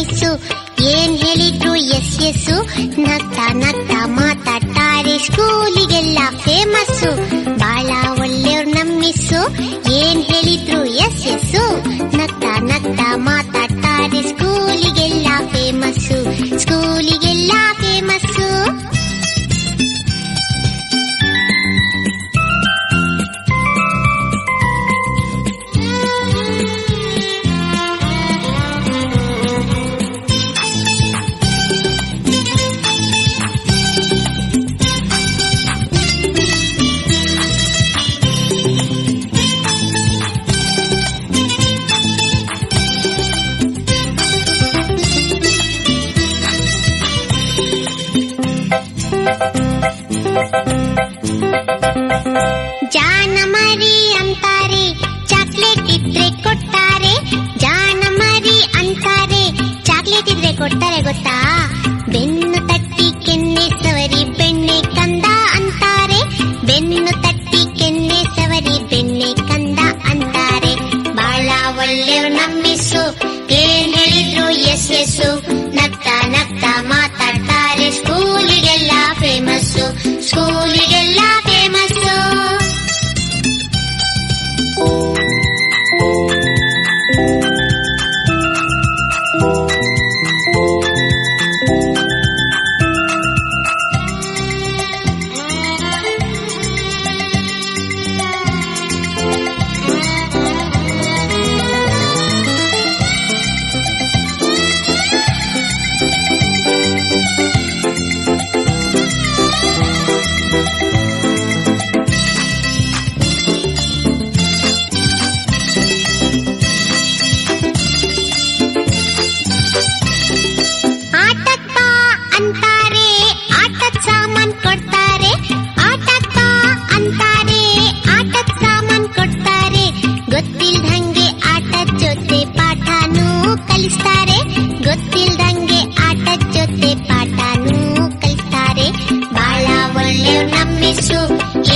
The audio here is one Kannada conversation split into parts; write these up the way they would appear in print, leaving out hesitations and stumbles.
ನಮ್ಮಿಸು, ಏನ್ ಹೇಳಿದ್ರು ಎಸ್ ಎಸ್ಸು, ನಗ್ತಾ ನಗ್ತಾ ಮಾತಾಡ್ತಾರೆ, ಸ್ಕೂಲಿಗೆಲ್ಲ ಫೇಮಸ್ಸು. ಬಾಳ ಒಳ್ಳೆಯವ್ರು ನಮ್ಮಿಸು, ಏನ್ ಹೇಳಿದ್ರು ಎಸ್ ಎಸ್ಸು, ನಗ್ತಾ ನಗ್ತಾ ಮಾತಾಡ್ತಾರೆ, ಸ್ಕೂಲಿಗೆಲ್ಲ ಫೇಮಸ್ಸು, ಸ್ಕೂಲಿಗೆಲ್ಲ ಫೇಮಸ್ಸು. ಜಾಣ ಮರಿ ಅಂತಾರೆ, ಚಾಕ್ಲೇಟ್ ಇದ್ರೆ ಕೊಡ್ತಾರೆ, ಜಾಣ ಮರಿ ಅಂತಾರೆ, ಚಾಕ್ಲೇಟ್ ಇದ್ರೆ ಕೊಡ್ತಾರೆ ಗೊತ್ತಾ. ಬೆನ್ನು ತಟ್ಟಿ ಕೆನ್ನೆ ಸವರಿ ಬೆಣ್ಣೆ ಕಂದ ಅಂತಾರೆ, ಬೆನ್ನು ತಟ್ಟಿ ಕೆನ್ನೆ ಸವರಿ ಬೆಣ್ಣೆ ಕಂದ ಅಂತಾರೆ. ಬಾಳ ಒಳ್ಳೆಯವ್ರು ನಮ್ಮಿಸು, ಏನ್ ಹೇಳಿದ್ರು ಎಸ್ ಎಸ್ಸು, ನಗ್ತಾ ನಗ್ತಾ ಮಾತಾಡ್ತಾರೆ, ಸ್ಕೂಲಿಗೆಲ್ಲ ಫೇಮಸ್ಸು, ಸ್ಕೂಲಿಗೆಲ್ಲ ಫೇಮಸ್ಸು.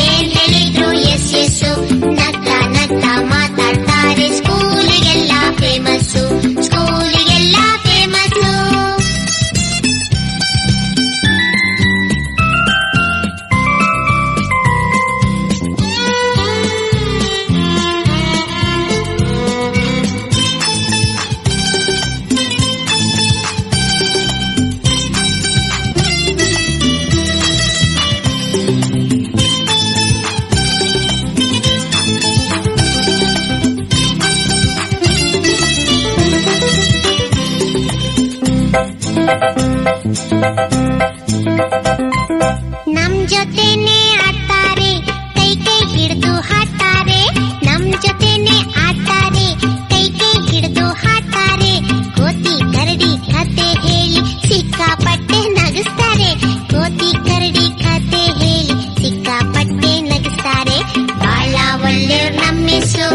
ಏನ್ ಹೇಳಿದ್ರು ಎಸ್ ಎಸ್ಸು, ನಗ್ತಾ ನಗ್ತಾ ಮಾತಾಡ್ತಾರೆ, ಸ್ಕೂಲಿಗೆಲ್ಲ ಫೇಮಸ್ಸು, ಸ್ಕೂಲಿಗೆಲ್ಲ ಫೇಮಸ್ಸು. ನಮ್ ಜೊತೆನೆ ಆಡ್ತಾರೆ, ಕೈ ಕೈ ಹಿಡಿದು ಹಾಡ್ತಾರೆ, ನಮ್ ಜೊತೆನೆ ಆಡ್ತಾರೆ, ಕೈ ಕೈ ಹಿಡಿದು ಹಾಡ್ತಾರೆ, ಕೋತಿ ಕರಡಿ ಕತೆ ಹೇಳಿ ಸಿಕ್ಕಾಪಟ್ಟೆ ನಗಿಸ್ತಾರೆ, ಕೋತಿ ಕರಡಿ ಕತೆ ಹೇಳಿ ಸಿಕ್ಕಾಪಟ್ಟೆ ನಗಿಸ್ತಾರೆ. ಬಾಳ ಒಳ್ಳೆಯವ್ರು ನಮ್ಮಿಸು,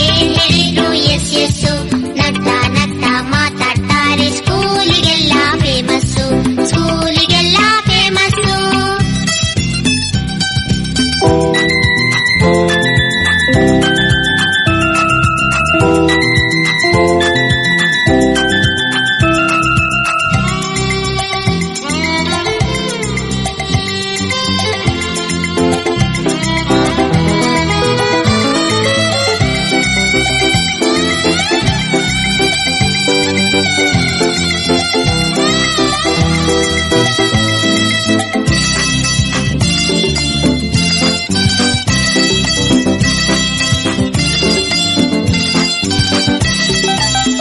ಏನ್ ಹೇಳಿದ್ರು ಎಸ್ ಎಸ್ಸು, ನಗ್ತಾ ನಗ್ತಾ ಮಾತಾಡ್ತಾರೆ, ಸ್ಕೂಲಿಗೆಲ್ಲ ಫೇಮಸ್ಸು, ಸ್ಕೂಲಿಗೆಲ್ಲ ಫೇಮಸ್ಸು.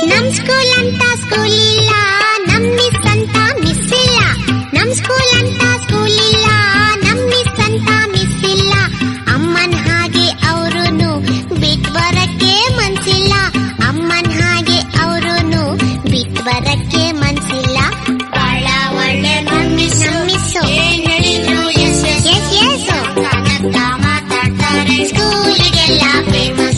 ನಮ್ ಸ್ಕೂಲ್ ಅಂತ ಸ್ಕೂಲ್ ಇಲ್ಲ, ನಮ್ ಮಿಸ್ ಅಂತ ಮಿಸ್ ಇಲ್ಲ, ನಮ್ ಸ್ಕೂಲ್ ಅಂತ ಸ್ಕೂಲ್ ಇಲ್ಲ, ನಮ್ ಮಿಸ್ ಅಂತ ಮಿಸ್ ಇಲ್ಲ, ಅಮ್ಮನ್ ಹಾಗೆ ಅವ್ರುನು ಬಿಟ್ ಬರಕ್ಕೆ ಮನ್ಸಿಲ್ಲ, ಅಮ್ಮನ್ ಹಾಗೆ ಅವ್ರುನು ಬಿಟ್ ಬರಕ್ಕೆ ಮನ್ಸಿಲ್ಲ. ಬಾಳ ಒಳ್ಳೆ ನಮ್ಮಿಸು, ಏನ್ ಹೇಳಿದ್ರು ಎಸ್ ಎಸ್, ನಗ್ತಾ ಮಾತಾಡ್ತಾರೆ, ಸ್ಕೂಲಿಗೆಲ್ಲ ಫೇಮಸ್.